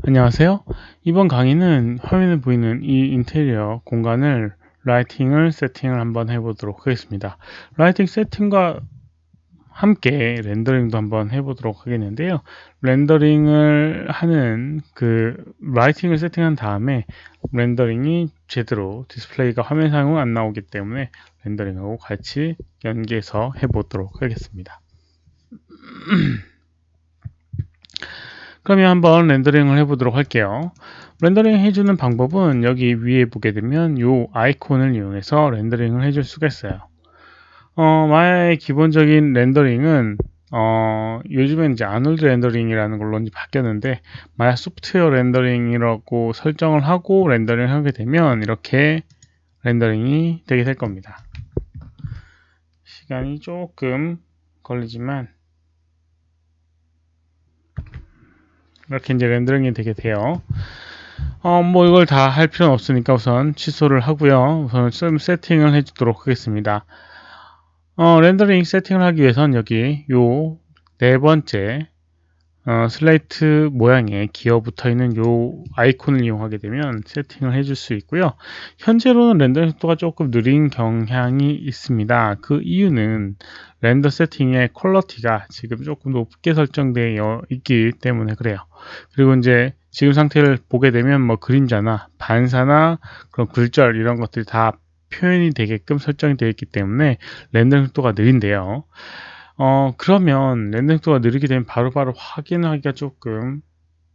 안녕하세요. 이번 강의는 화면에 보이는 이 인테리어 공간을 세팅을 한번 해보도록 하겠습니다. 라이팅 세팅과 함께 렌더링도 한번 해보도록 하겠는데요. 렌더링을 하는 라이팅을 세팅한 다음에 렌더링이 제대로 디스플레이가 화면상으로 안 나오기 때문에 렌더링하고 같이 연계해서 해보도록 하겠습니다. 그러면 한번 렌더링을 해보도록 할게요. 렌더링 해주는 방법은 여기 위에 보게 되면 이 아이콘을 이용해서 렌더링을 해줄 수가 있어요. 마야의 기본적인 렌더링은 요즘엔 이제 아놀드 렌더링이라는 걸로 이제 바뀌었는데, 마야 소프트웨어 렌더링이라고 설정을 하고 렌더링을 하게 되면 이렇게 렌더링이 되게 될 겁니다. 시간이 조금 걸리지만 이렇게 이제 렌더링이 되게 돼요. 뭐 이걸 다 할 필요는 없으니까 우선 취소를 하고요. 우선 좀 세팅을 해주도록 하겠습니다. 렌더링 세팅을 하기 위해선 여기 요 네 번째 슬레이트 모양의 기어 붙어 있는 요 아이콘을 이용하게 되면 세팅을 해줄 수 있고요. 현재로는 렌더링 속도가 조금 느린 경향이 있습니다. 그 이유는 렌더 세팅의 퀄리티가 지금 조금 높게 설정되어 있기 때문에 그래요. 그리고 이제 지금 상태를 보게 되면 뭐 그림자나 반사나 그런 굴절 이런 것들이 다 표현이 되게끔 설정이 되어 있기 때문에 렌더링 속도가 느린데요. 그러면 렌더링 속도가 느리게 되면 바로바로 확인하기가 조금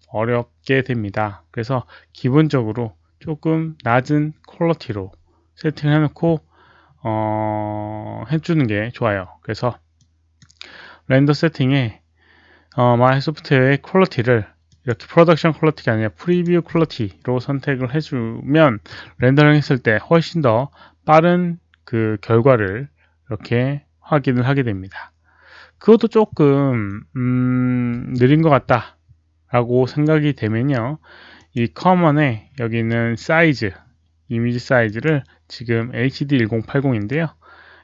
어렵게 됩니다. 그래서 기본적으로 조금 낮은 퀄리티로 세팅을 해놓고 해주는 게 좋아요. 그래서 렌더 세팅에 마이 소프트웨어의 퀄리티를 이렇게 프로덕션 퀄리티가 아니라 프리뷰 퀄리티로 선택을 해주면 렌더링 했을 때 훨씬 더 빠른 그 결과를 이렇게 확인을 하게 됩니다. 그것도 조금 느린 것 같다 라고 생각이 되면요, 이 커먼에 여기 있는 사이즈, 이미지 사이즈를 지금 HD 1080인데요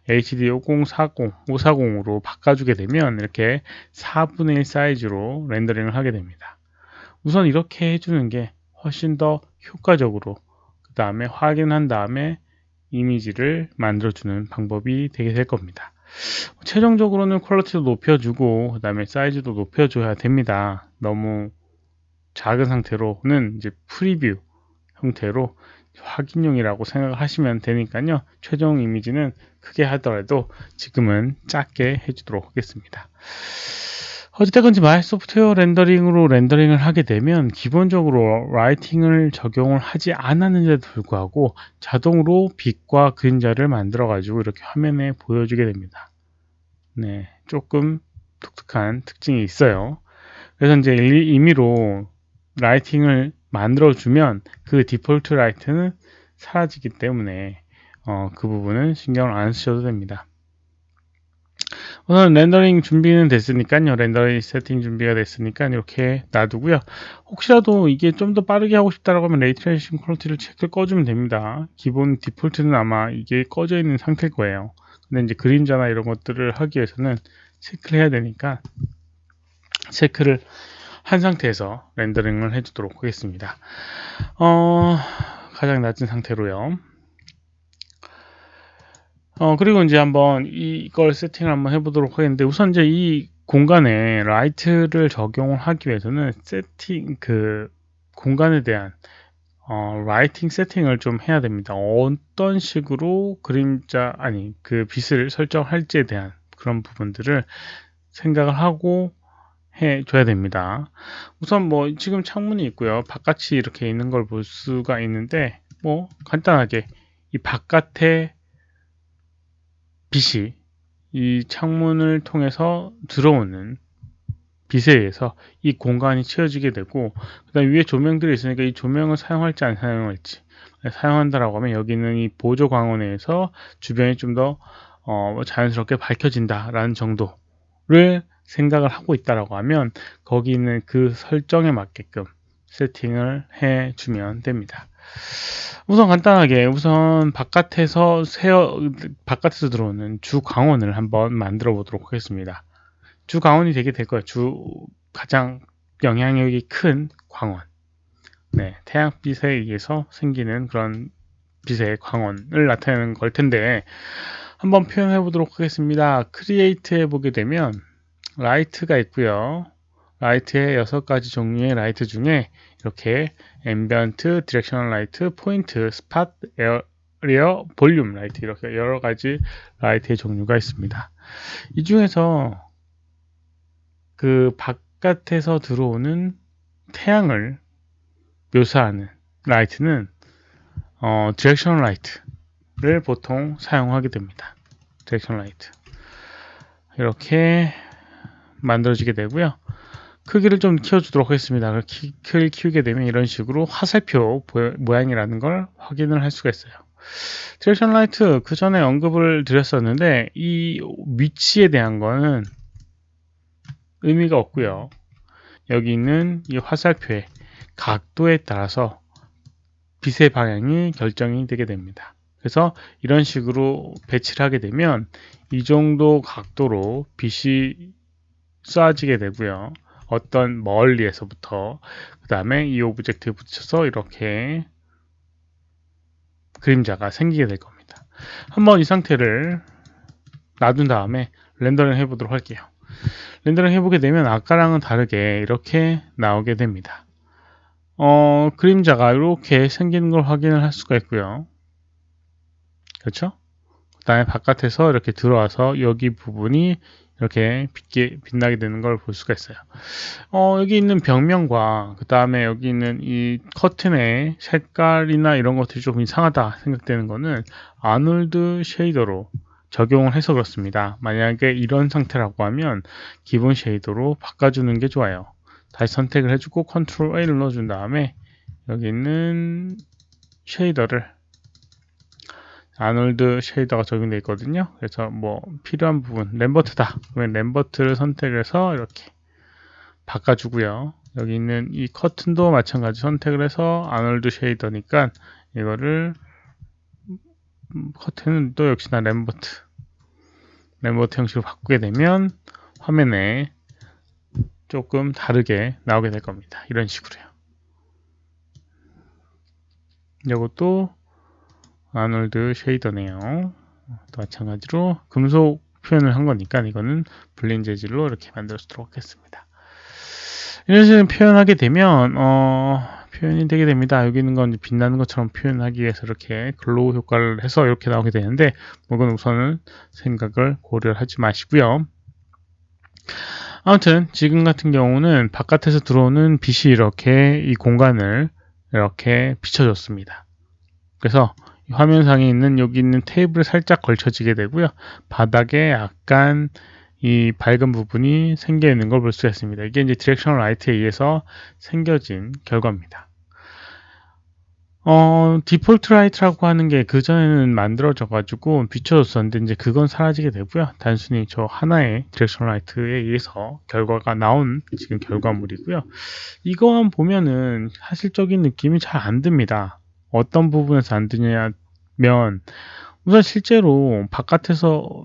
HD 5040, 540으로 바꿔주게 되면 이렇게 4분의 1 사이즈로 렌더링을 하게 됩니다. 우선 이렇게 해주는 게 훨씬 더 효과적으로 그 다음에 확인한 다음에 이미지를 만들어주는 방법이 되게 될 겁니다. 최종적으로는 퀄리티도 높여주고 그 다음에 사이즈도 높여줘야 됩니다. 너무 작은 상태로는 이제 프리뷰 형태로 확인용이라고 생각하시면 되니까요. 최종 이미지는 크게 하더라도 지금은 작게 해주도록 하겠습니다. 어찌됐건지 마이 소프트웨어 렌더링으로 렌더링을 하게 되면 기본적으로 라이팅을 적용을 하지 않았는데도 불구하고 자동으로 빛과 그림자를 만들어 가지고 이렇게 화면에 보여주게 됩니다. 네, 조금 독특한 특징이 있어요. 그래서 이제 임의로 라이팅을 만들어주면 그 디폴트 라이트는 사라지기 때문에 그 부분은 신경을 안 쓰셔도 됩니다. 우선 렌더링 준비는 됐으니까요. 렌더링 세팅 준비가 됐으니까 이렇게 놔두고요. 혹시라도 이게 좀 더 빠르게 하고 싶다라고 하면 레이트레이싱 퀄리티를 체크를 꺼주면 됩니다. 기본 디폴트는 아마 이게 꺼져 있는 상태일 거예요. 근데 이제 그림자나 이런 것들을 하기 위해서는 체크를 해야 되니까 체크를 한 상태에서 렌더링을 해주도록 하겠습니다. 가장 낮은 상태로요. 그리고 이제 한번 이걸 세팅을 한번 해보도록 하겠는데, 우선 이제 이 공간에 라이트를 적용을 하기 위해서는 공간에 대한 라이팅 세팅을 좀 해야 됩니다. 어떤 식으로 빛을 설정할지에 대한 그런 부분들을 생각을 하고 해줘야 됩니다. 우선 뭐 지금 창문이 있고요. 바깥이 이렇게 있는 걸 볼 수가 있는데, 뭐 간단하게 이 바깥에 빛이 이 창문을 통해서 들어오는 빛에 의해서 이 공간이 채워지게 되고, 그 다음 위에 조명들이 있으니까 이 조명을 사용할지 안 사용할지, 사용한다라고 하면 여기 있는 이 보조 광원에 의해서 주변이 좀 더 자연스럽게 밝혀진다라는 정도를 생각을 하고 있다라고 하면 거기 있는 그 설정에 맞게끔 세팅을 해주면 됩니다. 우선 간단하게 바깥에서 들어오는 주 광원을 한번 만들어 보도록 하겠습니다. 주 광원이 되게 될 거예요. 가장 영향력이 큰 광원. 태양빛에 의해서 생기는 그런 빛의 광원을 나타내는 걸 텐데, 한번 표현해 보도록 하겠습니다. 크리에이트 해보게 되면 라이트가 있고요. 라이트의 6가지 종류의 라이트 중에 이렇게 앰비언트, 디렉셔널 라이트, 포인트, 스팟, 에어리어, 볼륨 라이트, 이렇게 여러 가지 라이트의 종류가 있습니다. 이 중에서 그 바깥에서 들어오는 태양을 묘사하는 라이트는 디렉셔널 라이트를 보통 사용하게 됩니다. 디렉셔널 라이트 이렇게 만들어지게 되고요. 크기를 좀 키워주도록 하겠습니다. 크기를 키우게 되면 이런 식으로 화살표 모양이라는 걸 확인을 할 수가 있어요. 디렉션 라이트 그 전에 언급을 드렸었는데 이 위치에 대한 거는 의미가 없고요. 여기 있는 이 화살표의 각도에 따라서 빛의 방향이 결정이 되게 됩니다. 그래서 이런 식으로 배치를 하게 되면 이 정도 각도로 빛이 쏴지게 되고요. 어떤 멀리에서부터 그 다음에 이 오브젝트에 붙여서 이렇게 그림자가 생기게 될 겁니다. 한번 이 상태를 놔둔 다음에 렌더링 해보도록 할게요. 렌더링 해보게 되면 아까랑은 다르게 이렇게 나오게 됩니다. 그림자가 이렇게 생기는 걸 확인을 할 수가 있고요. 그렇죠? 그 다음에 바깥에서 이렇게 들어와서 여기 부분이 이렇게 빛나게 되는 걸 볼 수가 있어요. 여기 있는 벽면과 그 다음에 여기 있는 이 커튼의 색깔이나 이런 것들이 좀 이상하다 생각되는 거는 아놀드 쉐이더로 적용을 해서 그렇습니다. 만약에 이런 상태라고 하면 기본 쉐이더로 바꿔주는 게 좋아요. 다시 선택을 해주고 컨트롤 A 눌러준 다음에 여기 있는 쉐이더를 아놀드 쉐이더가 적용되어 있거든요. 그래서 뭐 필요한 부분 램버트다 그러면 램버트를 선택해서 이렇게 바꿔주고요. 여기 있는 이 커튼도 마찬가지 선택을 해서 아놀드 쉐이더니까 이거를 커튼은 또 역시나 램버트 형식으로 바꾸게 되면 화면에 조금 다르게 나오게 될 겁니다. 이런 식으로요. 이것도 아놀드 쉐이더네요. 또 마찬가지로 금속 표현을 한 거니까 이거는 블린 재질로 이렇게 만들어 주도록 하겠습니다. 이런 식으로 표현하게 되면 표현이 되게 됩니다. 여기 있는 건 빛나는 것처럼 표현하기 위해서 이렇게 글로우 효과를 해서 이렇게 나오게 되는데 이건 우선은 생각을 고려하지 마시고요. 아무튼 지금 같은 경우는 바깥에서 들어오는 빛이 이렇게 이 공간을 이렇게 비춰줬습니다. 그래서 화면상에 있는 여기 있는 테이블에 살짝 걸쳐지게 되고요. 바닥에 약간 이 밝은 부분이 생겨 있는 걸 볼 수 있습니다. 이게 이제 디렉셔널 라이트에 의해서 생겨진 결과입니다. 디폴트 라이트라고 하는 게 그전에는 만들어져 가지고 비춰졌었는데 이제 그건 사라지게 되고요. 단순히 저 하나의 디렉셔널 라이트에 의해서 결과가 나온 지금 결과물이고요. 이거만 보면은 사실적인 느낌이 잘 안 듭니다. 어떤 부분에서 안 드냐면 우선 실제로 바깥에서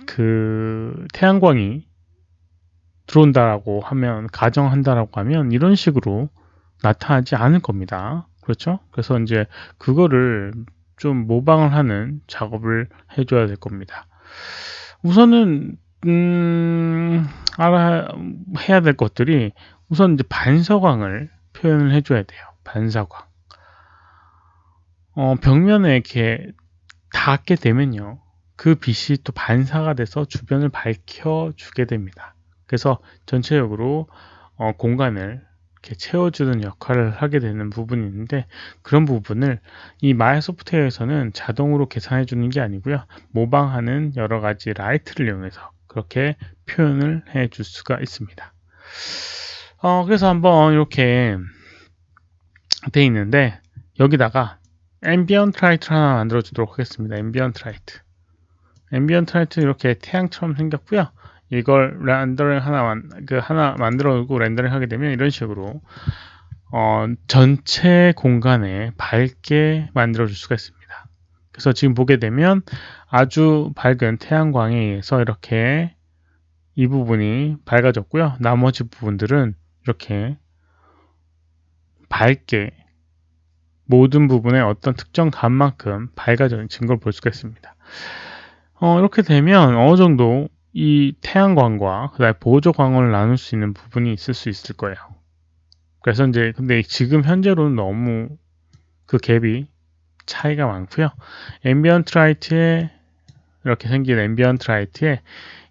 그 태양광이 들어온다라고 하면 가정한다라고 하면 이런 식으로 나타나지 않을 겁니다. 그렇죠? 그래서 이제 그거를 좀 모방을 하는 작업을 해줘야 될 겁니다. 우선은 해야 될 것들이 우선 이제 반사광을 표현을 해줘야 돼요. 반사광. 벽면에 이렇게 닿게 되면요. 그 빛이 또 반사가 돼서 주변을 밝혀주게 됩니다. 그래서 전체적으로 공간을 이렇게 채워주는 역할을 하게 되는 부분이 있는데 그런 부분을 이 마야 소프트웨어에서는 자동으로 계산해 주는 게 아니고요. 모방하는 여러 가지 라이트를 이용해서 그렇게 표현을 해 줄 수가 있습니다. 그래서 한번 이렇게 돼 있는데 여기다가 앰비언트 라이트를 하나 만들어 주도록 하겠습니다. 앰비언트 라이트. 앰비언트 라이트 이렇게 태양처럼 생겼고요. 이걸 렌더링 하나 만들어두고 렌더링 하게 되면 이런 식으로 전체 공간에 밝게 만들어 줄 수가 있습니다. 그래서 지금 보게 되면 아주 밝은 태양광에 의해서 이렇게 이 부분이 밝아졌고요. 나머지 부분들은 이렇게 밝게 모든 부분에 어떤 특정 값만큼 밝아지는 걸 볼 수가 있습니다. 이렇게 되면 어느 정도 이 태양광과 그다음에 보조광을 나눌 수 있는 부분이 있을 수 있을 거예요. 그래서 이제 근데 지금 현재로는 너무 그 갭이 차이가 많고요. 앰비언트 라이트에 이렇게 생긴 앰비언트 라이트에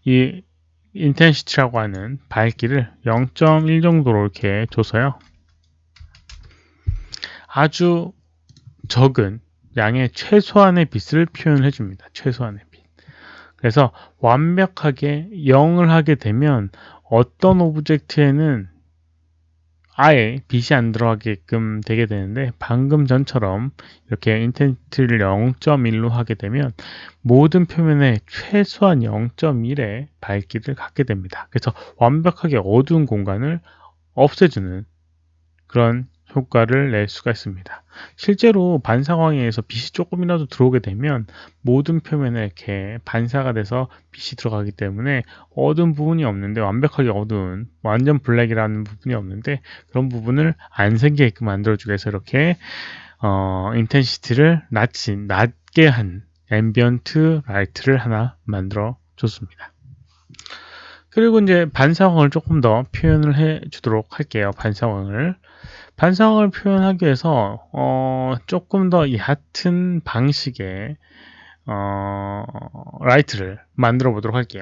이 인텐시티라고 하는 밝기를 0.1 정도로 이렇게 줘서요. 아주 적은 양의 최소한의 빛을 표현해 줍니다. 최소한의 빛. 그래서 완벽하게 0을 하게 되면 어떤 오브젝트에는 아예 빛이 안 들어가게끔 되게 되는데, 방금 전처럼 이렇게 인텐시티를 0.1로 하게 되면 모든 표면에 최소한 0.1의 밝기를 갖게 됩니다. 그래서 완벽하게 어두운 공간을 없애주는 그런 효과를 낼 수가 있습니다. 실제로 반사광에 의해서 빛이 조금이라도 들어오게 되면 모든 표면에 이렇게 반사가 돼서 빛이 들어가기 때문에 어두운 부분이 없는데, 완벽하게 어두운 완전 블랙이라는 부분이 없는데, 그런 부분을 안 생기게끔 만들어주기 위해서 이렇게 인텐시티를 낮게 한 앰비언트 라이트를 하나 만들어 줬습니다. 그리고 이제 반사광을 조금 더 표현을 해 주도록 할게요. 반사광을 표현하기 위해서 조금 더 얕은 방식의 라이트를 만들어 보도록 할게요.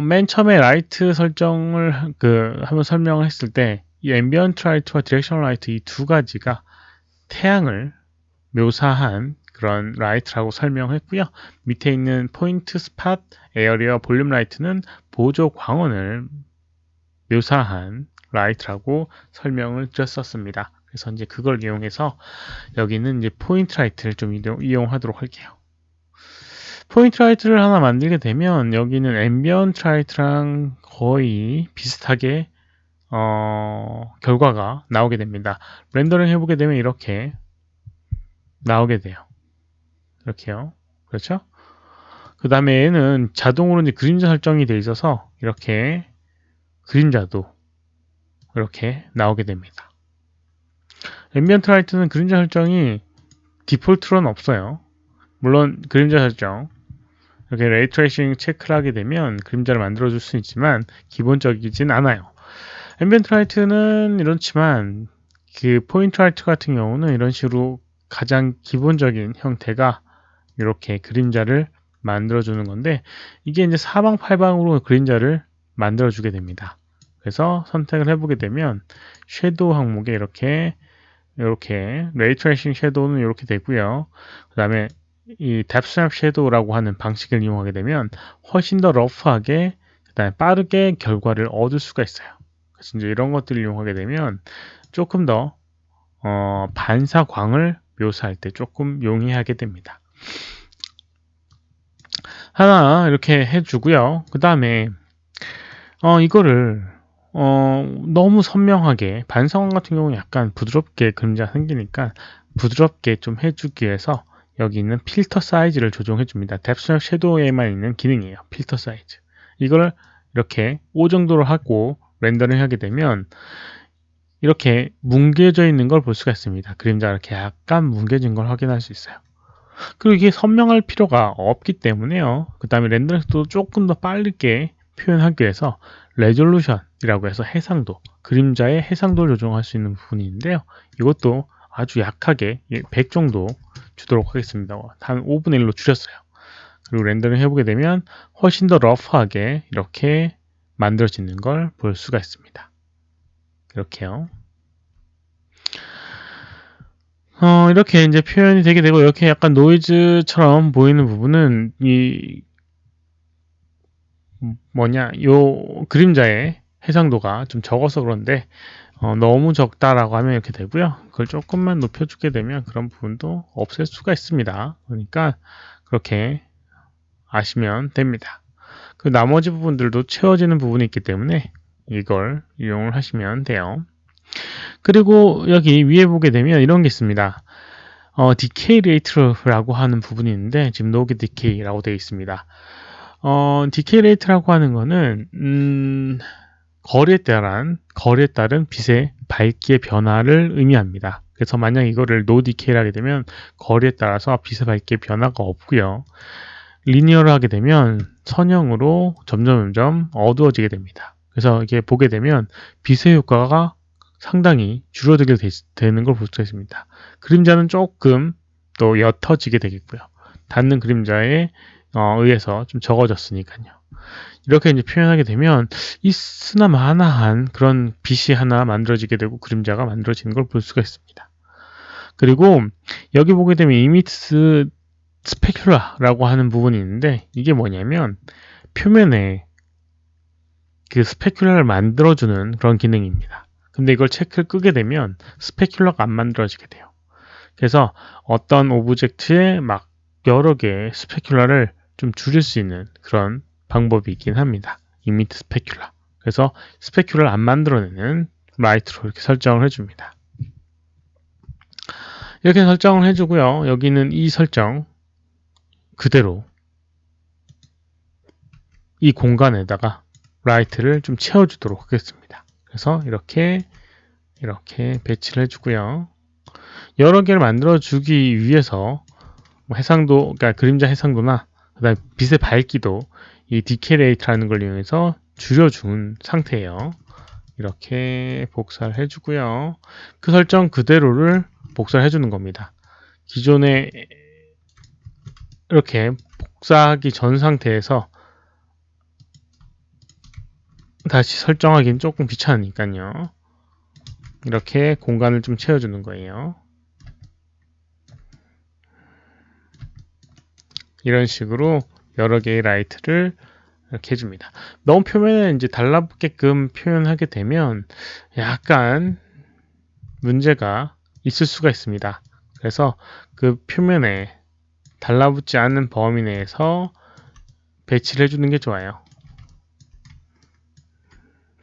맨 처음에 라이트 설정을 한번 설명을 했을 때 이 앰비언트 라이트와 디렉셔널 라이트 이 두 가지가 태양을 묘사한 그런 라이트라고 설명했고요. 밑에 있는 포인트, 스팟, 에어리어, 볼륨 라이트는 보조 광원을 묘사한 라이트라고 설명을 드렸었습니다. 그래서 이제 그걸 이용해서 여기는 이제 포인트 라이트를 좀 이용하도록 할게요. 포인트 라이트를 하나 만들게 되면 여기는 앰비언트 라이트랑 거의 비슷하게 결과가 나오게 됩니다. 렌더링 해보게 되면 이렇게 나오게 돼요. 이렇게요. 그렇죠? 그 다음에 얘는 자동으로 이제 그림자 설정이 되어 있어서 이렇게 그림자도 이렇게 나오게 됩니다. 앰비언트 라이트는 그림자 설정이 디폴트로는 없어요. 물론 그림자 설정 이렇게 레이 트레이싱 체크를 하게 되면 그림자를 만들어 줄 수 있지만 기본적이진 않아요. 앰비언트 라이트는 이렇지만 그 포인트 라이트 같은 경우는 이런 식으로 가장 기본적인 형태가 이렇게 그림자를 만들어 주는 건데, 이게 이제 사방팔방으로 그림자를 만들어 주게 됩니다. 그래서 선택을 해보게 되면 섀도우 항목에 이렇게 레이 트레이싱 섀도우는 이렇게 되고요. 그 다음에 이 뎁스 스냅 섀도우라고 하는 방식을 이용하게 되면 훨씬 더 러프하게, 그 다음에 빠르게 결과를 얻을 수가 있어요. 그래서 이제 이런 것들을 이용하게 되면 조금 더 반사광을 묘사할 때 조금 용이하게 됩니다. 하나 이렇게 해주고요. 그 다음에 이거를 너무 선명하게, 반사광 같은 경우는 약간 부드럽게 그림자가 생기니까 부드럽게 좀 해주기 위해서 여기 있는 필터 사이즈를 조정해 줍니다. 뎁스 섀도우에만 있는 기능이에요. 필터 사이즈. 이걸 이렇게 5 정도로 하고 렌더링 하게 되면 이렇게 뭉개져 있는 걸 볼 수가 있습니다. 그림자가 이렇게 약간 뭉개진 걸 확인할 수 있어요. 그리고 이게 선명할 필요가 없기 때문에요. 그 다음에 렌더링도 조금 더 빠르게 표현하기 위해서 레졸루션이라고 해서 해상도, 그림자의 해상도를 조정할 수 있는 부분이 있는데요. 이것도 아주 약하게 100 정도 주도록 하겠습니다. 한 5분의 1로 줄였어요. 그리고 렌더링 해보게 되면 훨씬 더 러프하게 이렇게 만들어지는 걸 볼 수가 있습니다. 이렇게요. 이렇게 이제 표현이 되게 되고, 이렇게 약간 노이즈처럼 보이는 부분은 요 그림자의 해상도가 좀 적어서 그런데 너무 적다라고 하면 이렇게 되고요. 그걸 조금만 높여주게 되면 그런 부분도 없앨 수가 있습니다. 그러니까 그렇게 아시면 됩니다. 그 나머지 부분들도 채워지는 부분이 있기 때문에 이걸 이용을 하시면 돼요. 그리고 여기 위에 보게 되면 이런 게 있습니다. 디케이 레이트라고 하는 부분이 있는데, 지금 노게 디케이라고 되어 있습니다. 디케이 레이트라고 하는 거는 거리에 따른 빛의 밝기의 변화를 의미합니다. 그래서 만약 이거를 노 디케이를 하게 되면 거리에 따라서 빛의 밝기의 변화가 없고요. 리니어를 하게 되면 선형으로 점점 어두워지게 됩니다. 그래서 이게 보게 되면 빛의 효과가 상당히 줄어들게 되는 걸 볼 수가 있습니다. 그림자는 조금 또 옅어지게 되겠고요. 닿는 그림자에 의해서 좀 적어졌으니까요. 이렇게 이제 표현하게 되면 있으나마나한 그런 빛이 하나 만들어지게 되고 그림자가 만들어지는 걸 볼 수가 있습니다. 그리고 여기 보게 되면 이미트 스페큘라라고 하는 부분이 있는데 이게 뭐냐면 표면에 그 스페큘라를 만들어주는 그런 기능입니다. 근데 이걸 체크를 끄게 되면 스페큘라가 안 만들어지게 돼요. 그래서 어떤 오브젝트에 막 여러 개의 스페큘라를 좀 줄일 수 있는 그런 방법이 있긴 합니다. 이미트 스페큘라. 그래서 스페큘라를 안 만들어내는 라이트로 이렇게 설정을 해줍니다. 이렇게 설정을 해주고요. 여기는 이 설정 그대로 이 공간에다가 라이트를 좀 채워주도록 하겠습니다. 그래서 이렇게 배치를 해주고요. 여러 개를 만들어주기 위해서 해상도, 그러니까 그림자 해상도나 그다음에 빛의 밝기도 이 디케레이트라는 걸 이용해서 줄여준 상태예요. 이렇게 복사를 해주고요. 그 설정 그대로를 복사를 해주는 겁니다. 기존에 이렇게 복사하기 전 상태에서 다시 설정하기는 조금 귀찮으니까요. 이렇게 공간을 좀 채워주는 거예요. 이런 식으로 여러 개의 라이트를 이렇게 해줍니다. 너무 표면에 이제 달라붙게끔 표현하게 되면 약간 문제가 있을 수가 있습니다. 그래서 그 표면에 달라붙지 않는 범위 내에서 배치를 해주는 게 좋아요.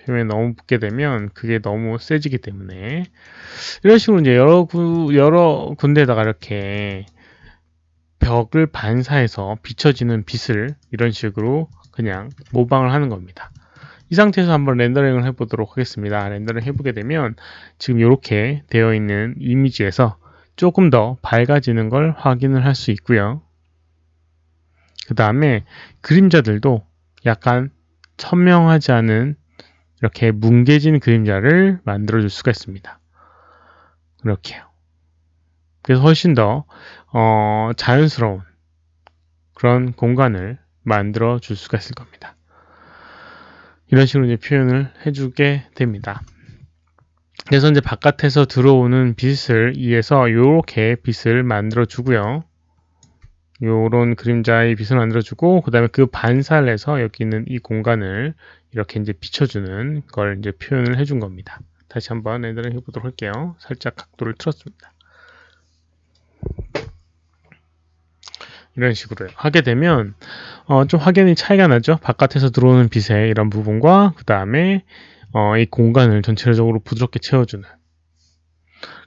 표면에 너무 붙게 되면 그게 너무 세지기 때문에 이런 식으로 이제 여러 군데에다가 이렇게 벽을 반사해서 비춰지는 빛을 이런 식으로 그냥 모방을 하는 겁니다. 이 상태에서 한번 렌더링을 해보도록 하겠습니다. 렌더링 해보게 되면 지금 이렇게 되어 있는 이미지에서 조금 더 밝아지는 걸 확인을 할 수 있고요. 그 다음에 그림자들도 약간 선명하지 않은 이렇게 뭉개진 그림자를 만들어 줄 수가 있습니다. 이렇게요. 그래서 훨씬 더 자연스러운 그런 공간을 만들어 줄 수가 있을 겁니다. 이런 식으로 이제 표현을 해주게 됩니다. 그래서 이제 바깥에서 들어오는 빛을 이해서 이렇게 빛을 만들어 주고요. 요런 그림자의 빛을 만들어 주고 그 다음에 그 반사를 해서 여기 있는 이 공간을 이렇게 이제 비춰주는 걸 이제 표현을 해준 겁니다. 다시 한번 렌더링 해보도록 할게요. 살짝 각도를 틀었습니다. 이런 식으로 하게 되면 좀 확연히 차이가 나죠. 바깥에서 들어오는 빛의 이런 부분과 그 다음에 이 공간을 전체적으로 부드럽게 채워주는,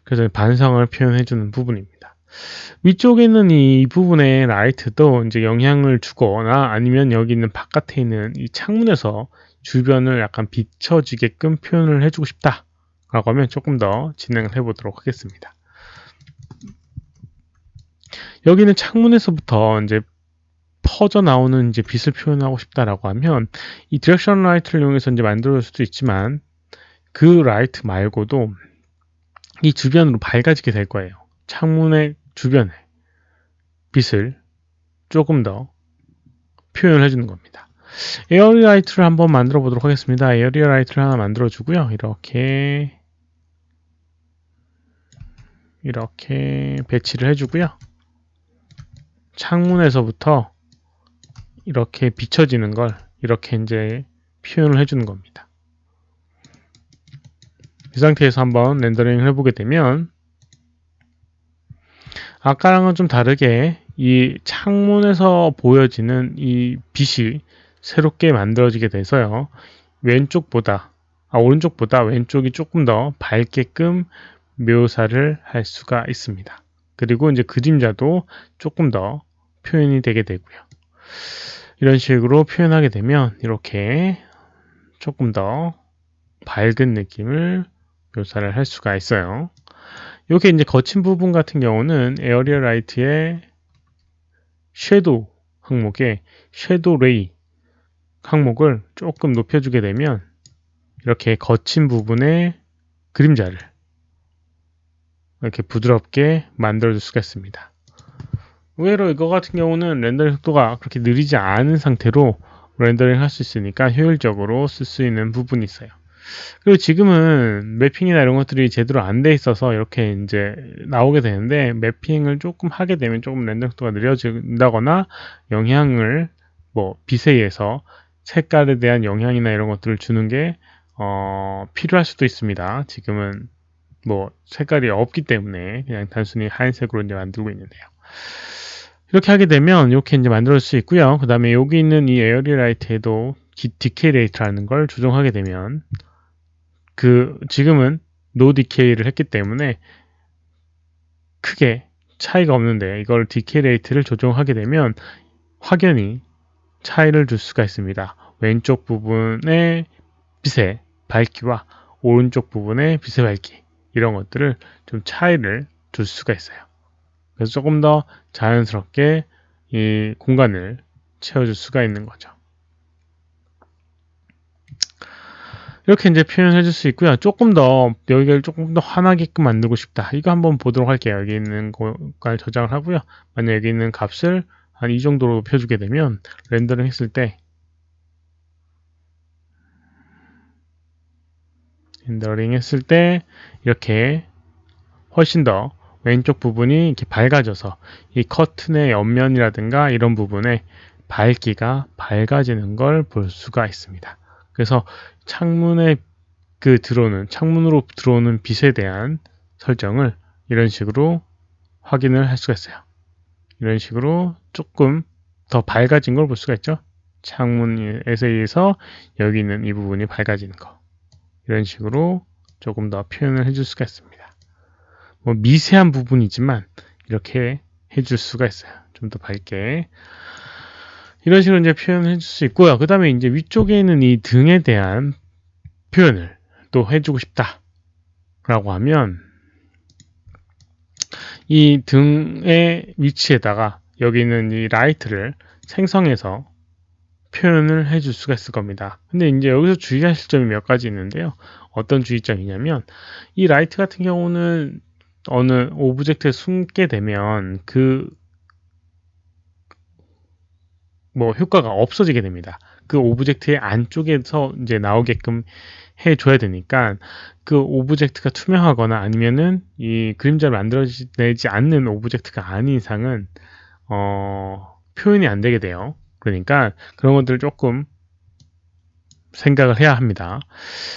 그래서 반상을 표현해주는 부분입니다. 위쪽에 있는 이 부분의 라이트도 이제 영향을 주거나 아니면 여기 있는 바깥에 있는 이 창문에서 주변을 약간 비춰지게끔 표현을 해주고 싶다 라고 하면 조금 더 진행을 해보도록 하겠습니다. 여기는 창문에서부터 이제 퍼져 나오는 이제 빛을 표현하고 싶다라고 하면 이 디렉션 라이트를 이용해서 이제 만들어줄 수도 있지만 그 라이트 말고도 이 주변으로 밝아지게 될 거예요. 창문의 주변에 빛을 조금 더 표현을 해주는 겁니다. 에어리 라이트를 한번 만들어 보도록 하겠습니다. 에어리 라이트를 하나 만들어 주고요. 이렇게 배치를 해주고요. 창문에서부터 이렇게 비춰지는 걸 이렇게 이제 표현을 해주는 겁니다. 이 상태에서 한번 렌더링을 해보게 되면 아까랑은 좀 다르게 이 창문에서 보여지는 이 빛이 새롭게 만들어지게 돼서요. 오른쪽보다 왼쪽이 조금 더 밝게끔 묘사를 할 수가 있습니다. 그리고 이제 그림자도 조금 더 표현이 되게 되고요. 이런 식으로 표현하게 되면 이렇게 조금 더 밝은 느낌을 묘사를 할 수가 있어요. 이게 이제 거친 부분 같은 경우는 에어리얼 라이트의 섀도우 항목에 섀도우 레이 항목을 조금 높여주게 되면 이렇게 거친 부분의 그림자를 이렇게 부드럽게 만들어줄 수가 있습니다. 의외로 이거 같은 경우는 렌더링 속도가 그렇게 느리지 않은 상태로 렌더링 할 수 있으니까 효율적으로 쓸 수 있는 부분이 있어요. 그리고 지금은 매핑이나 이런 것들이 제대로 안 돼 있어서 이렇게 이제 나오게 되는데, 매핑을 조금 하게 되면 조금 렌더 속도가 느려진다거나 영향을 빛에 의해서 색깔에 대한 영향이나 이런 것들을 주는 게 필요할 수도 있습니다. 지금은 색깔이 없기 때문에 그냥 단순히 하얀색으로 이제 만들고 있는데요. 이렇게 하게 되면 이렇게 이제 만들 수 있고요. 그 다음에 여기 있는 이 에어리얼 라이트에도 디케이 레이트라는 걸 조정하게 되면 지금은 노 디케이를 했기 때문에 크게 차이가 없는데, 이걸 디케이 레이트를 조정하게 되면 확연히 차이를 줄 수가 있습니다. 왼쪽 부분의 빛의 밝기와 오른쪽 부분의 빛의 밝기, 이런 것들을 좀 차이를 줄 수가 있어요. 그래서 조금 더 자연스럽게 이 공간을 채워줄 수가 있는 거죠. 이렇게 이제 표현해 줄 수 있고요. 여기를 조금 더 환하게끔 만들고 싶다. 이거 한번 보도록 할게요. 여기 있는 것을 저장을 하고요. 만약 여기 있는 값을 한 이 정도로 높여주게 되면 렌더링 했을 때 이렇게 훨씬 더 왼쪽 부분이 이렇게 밝아져서 이 커튼의 옆면이라든가 이런 부분에 밝기가 밝아지는 걸 볼 수가 있습니다. 그래서 창문으로 들어오는 빛에 대한 설정을 이런 식으로 확인을 할 수가 있어요. 이런 식으로 조금 더 밝아진 걸 볼 수가 있죠. 창문에서 의해서 여기 있는 이 부분이 밝아지는 거, 이런 식으로 조금 더 표현을 해줄 수가 있습니다. 미세한 부분이지만 이렇게 해줄 수가 있어요. 좀 더 밝게 이런 식으로 이제 표현을 해줄 수 있고요. 그 다음에 이제 위쪽에 있는 이 등에 대한 표현을 또 해주고 싶다 라고 하면, 이 등의 위치에다가 여기 있는 이 라이트를 생성해서 표현을 해줄 수가 있을 겁니다. 근데 이제 여기서 주의하실 점이 몇 가지 있는데요. 어떤 주의점이냐면, 이 라이트 같은 경우는 어느 오브젝트에 숨게 되면 효과가 없어지게 됩니다. 그 오브젝트의 안쪽에서 이제 나오게끔 해줘야 되니까, 그 오브젝트가 투명하거나 아니면은 이 그림자를 만들어내지 않는 오브젝트가 아닌 이상은 표현이 안 되게 돼요. 그러니까 그런 것들을 조금 생각을 해야 합니다.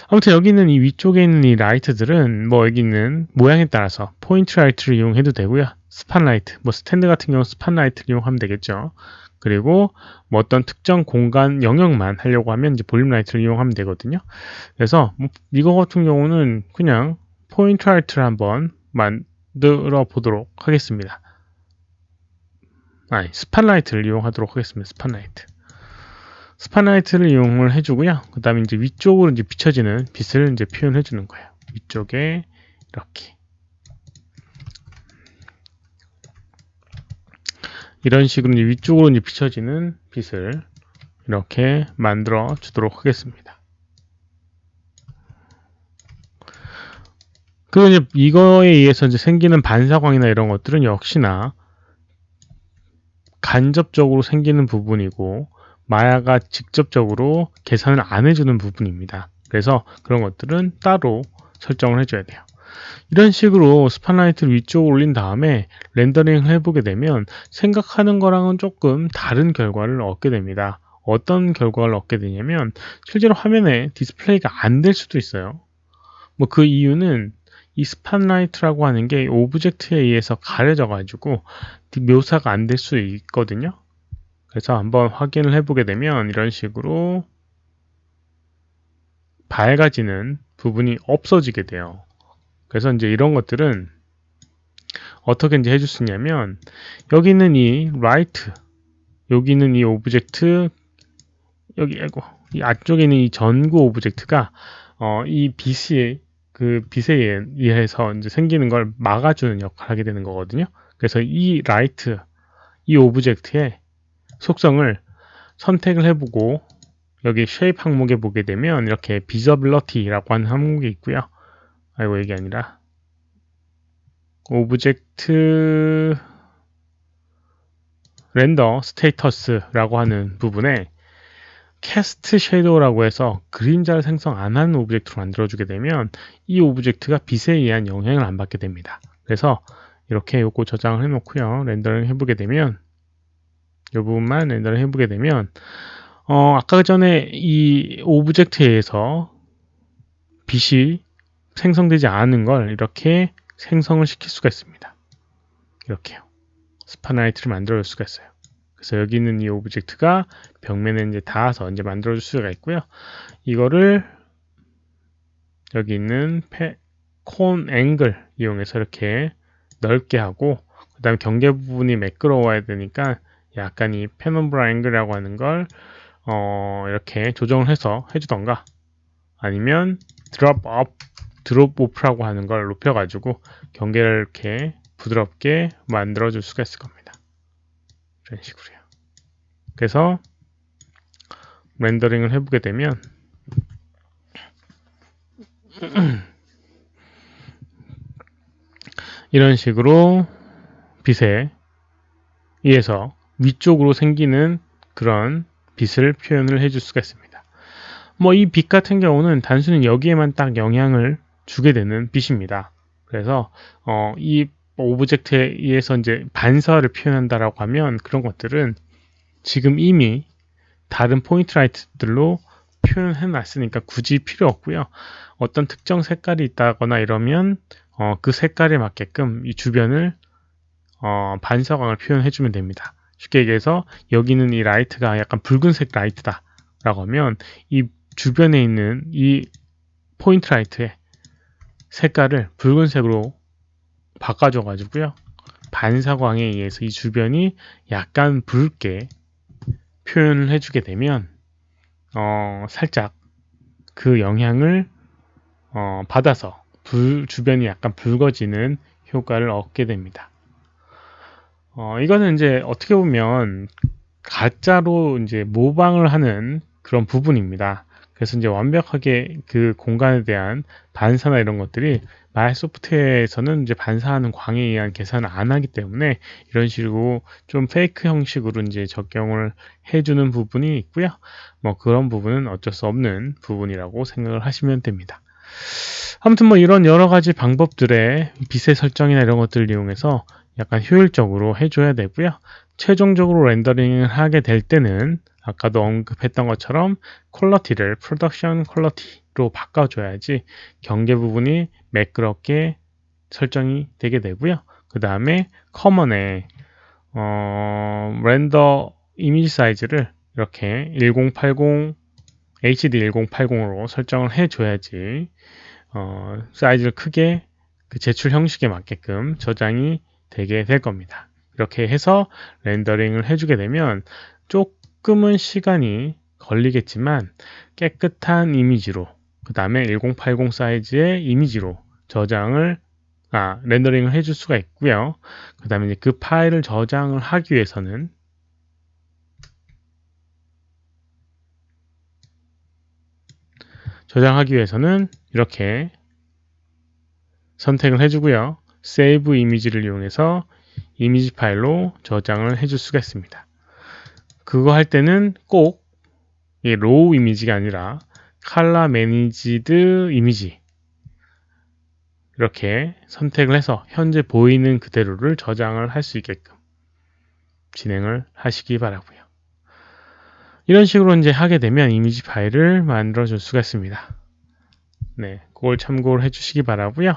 아무튼 여기 있는 이 위쪽에 있는 이 라이트들은 여기 있는 모양에 따라서 포인트 라이트를 이용해도 되고요. 스팟 라이트, 스탠드 같은 경우 스팟 라이트를 이용하면 되겠죠. 그리고 어떤 특정 공간 영역만 하려고 하면 이제 볼륨 라이트를 이용하면 되거든요. 그래서 이거 같은 경우는 그냥 포인트 라이트를 한번 만들어 보도록 하겠습니다. 스팟 라이트를 이용하도록 하겠습니다. 스팟 라이트를 이용을 해주고요. 그 다음에 이제 위쪽으로 이제 비춰지는 빛을 이제 표현해 주는 거예요. 위쪽에 이렇게 이런 식으로 이제 위쪽으로 이제 비춰지는 빛을 이렇게 만들어 주도록 하겠습니다. 그리고 이제 이거에 의해서 이제 생기는 반사광이나 이런 것들은 역시나 간접적으로 생기는 부분이고, 마야가 직접적으로 계산을 안 해주는 부분입니다. 그래서 그런 것들은 따로 설정을 해줘야 돼요. 이런 식으로 스팟라이트를 위쪽으로 올린 다음에 렌더링을 해보게 되면 생각하는 거랑은 조금 다른 결과를 얻게 됩니다. 어떤 결과를 얻게 되냐면, 실제로 화면에 디스플레이가 안 될 수도 있어요. 그 이유는 이 스팟라이트라고 하는 게 오브젝트에 의해서 가려져 가지고 묘사가 안 될 수 있거든요. 그래서 한번 확인을 해보게 되면 이런 식으로 밝아지는 부분이 없어지게 돼요. 그래서 이제 이런 것들은 어떻게 이제 해줄 수 있냐면, 여기 있는 이 라이트, 여기 있는 이 오브젝트, 이 안쪽에 있는 이 전구 오브젝트가 이 빛에 의해서 이제 생기는 걸 막아주는 역할을 하게 되는 거거든요. 그래서 이 라이트, 이 오브젝트의 속성을 선택을 해보고 여기 쉐입 항목에 보게 되면 이렇게 비저빌러티라고 하는 항목이 있고요. 아이고, 이게 아니라 오브젝트 렌더 스테이터스라고 하는 부분에 캐스트 섀도우라고 해서 그림자를 생성 안 하는 오브젝트로 만들어주게 되면 이 오브젝트가 빛에 의한 영향을 안 받게 됩니다. 그래서 이렇게 요거 저장을 해놓고요. 렌더링 해보게 되면 이 부분만 렌더링 해보게 되면 아까 전에 이 오브젝트에 의해서 빛이 생성되지 않은 걸 이렇게 생성을 시킬 수가 있습니다. 이렇게요. 스파나이트를 만들어줄 수가 있어요. 그래서 여기 있는 이 오브젝트가 벽면에 이제 닿아서 이제 만들어줄 수가 있고요. 이거를 여기 있는 콘 앵글 이용해서 이렇게 넓게 하고, 그 다음에 경계 부분이 매끄러워야 되니까 약간 이 페넘브라 앵글이라고 하는 걸 이렇게 조정을 해서 해주던가, 아니면 드롭 오프라고 하는 걸 높여가지고 경계를 이렇게 부드럽게 만들어줄 수가 있을 겁니다. 이런 식으로요. 그래서 렌더링을 해보게 되면 이런 식으로 빛에 의해서 위쪽으로 생기는 그런 빛을 표현을 해줄 수가 있습니다. 뭐 이 빛 같은 경우는 단순히 여기에만 딱 영향을 주게 되는 빛입니다. 그래서 이 오브젝트에 의해서 이제 반사를 표현한다라고 하면 그런 것들은 지금 이미 다른 포인트 라이트들로 표현해 놨으니까 굳이 필요 없고요. 어떤 특정 색깔이 있다거나 이러면 그 색깔에 맞게끔 이 주변을 반사광을 표현해 주면 됩니다. 쉽게 얘기해서 여기는 이 라이트가 약간 붉은색 라이트다 라고 하면 이 주변에 있는 이 포인트 라이트의 색깔을 붉은색으로 바꿔줘 가지고요, 반사광에 의해서 이 주변이 약간 붉게 표현을 해주게 되면 살짝 그 영향을 받아서 주변이 약간 붉어지는 효과를 얻게 됩니다. 이거는 이제 어떻게 보면 가짜로 이제 모방을 하는 그런 부분입니다. 그래서 이제 완벽하게 그 공간에 대한 반사나 이런 것들이 마이소프트웨어에서는 이제 반사하는 광에 의한 계산을 안 하기 때문에 이런 식으로 좀 페이크 형식으로 이제 적용을 해주는 부분이 있고요. 뭐 그런 부분은 어쩔 수 없는 부분이라고 생각을 하시면 됩니다. 아무튼 뭐 이런 여러 가지 방법들의 빛의 설정이나 이런 것들을 이용해서 약간 효율적으로 해줘야 되고요. 최종적으로 렌더링을 하게 될 때는 아까도 언급했던 것처럼 퀄러티를 프로덕션 퀄러티로 바꿔줘야지 경계 부분이 매끄럽게 설정이 되게 되고요. 그 다음에 커먼에 렌더 이미지 사이즈를 이렇게 1080 HD 1080으로 설정을 해줘야지 사이즈를 크게 그 제출 형식에 맞게끔 저장이 되게 될 겁니다. 이렇게 해서 렌더링을 해주게 되면 조금은 시간이 걸리겠지만 깨끗한 이미지로, 그 다음에 1080 사이즈의 이미지로 렌더링을 해줄 수가 있고요. 그 다음에 그 파일을 저장을 하기 위해서는 이렇게 선택을 해주고요. 세이브 이미지를 이용해서 이미지 파일로 저장을 해줄 수가 있습니다. 그거 할 때는 꼭 로우 이미지가 아니라 컬러 매니지드 이미지 이렇게 선택을 해서 현재 보이는 그대로를 저장을 할 수 있게끔 진행을 하시기 바라고요. 이런 식으로 이제 하게 되면 이미지 파일을 만들어 줄 수가 있습니다. 네, 그걸 참고를 해주시기 바라고요.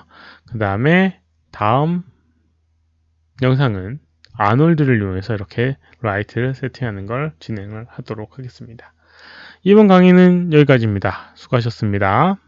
그 다음에 다음 영상은 아놀드를 이용해서 이렇게 라이트를 세팅하는 걸 진행을 하도록 하겠습니다. 이번 강의는 여기까지입니다. 수고하셨습니다.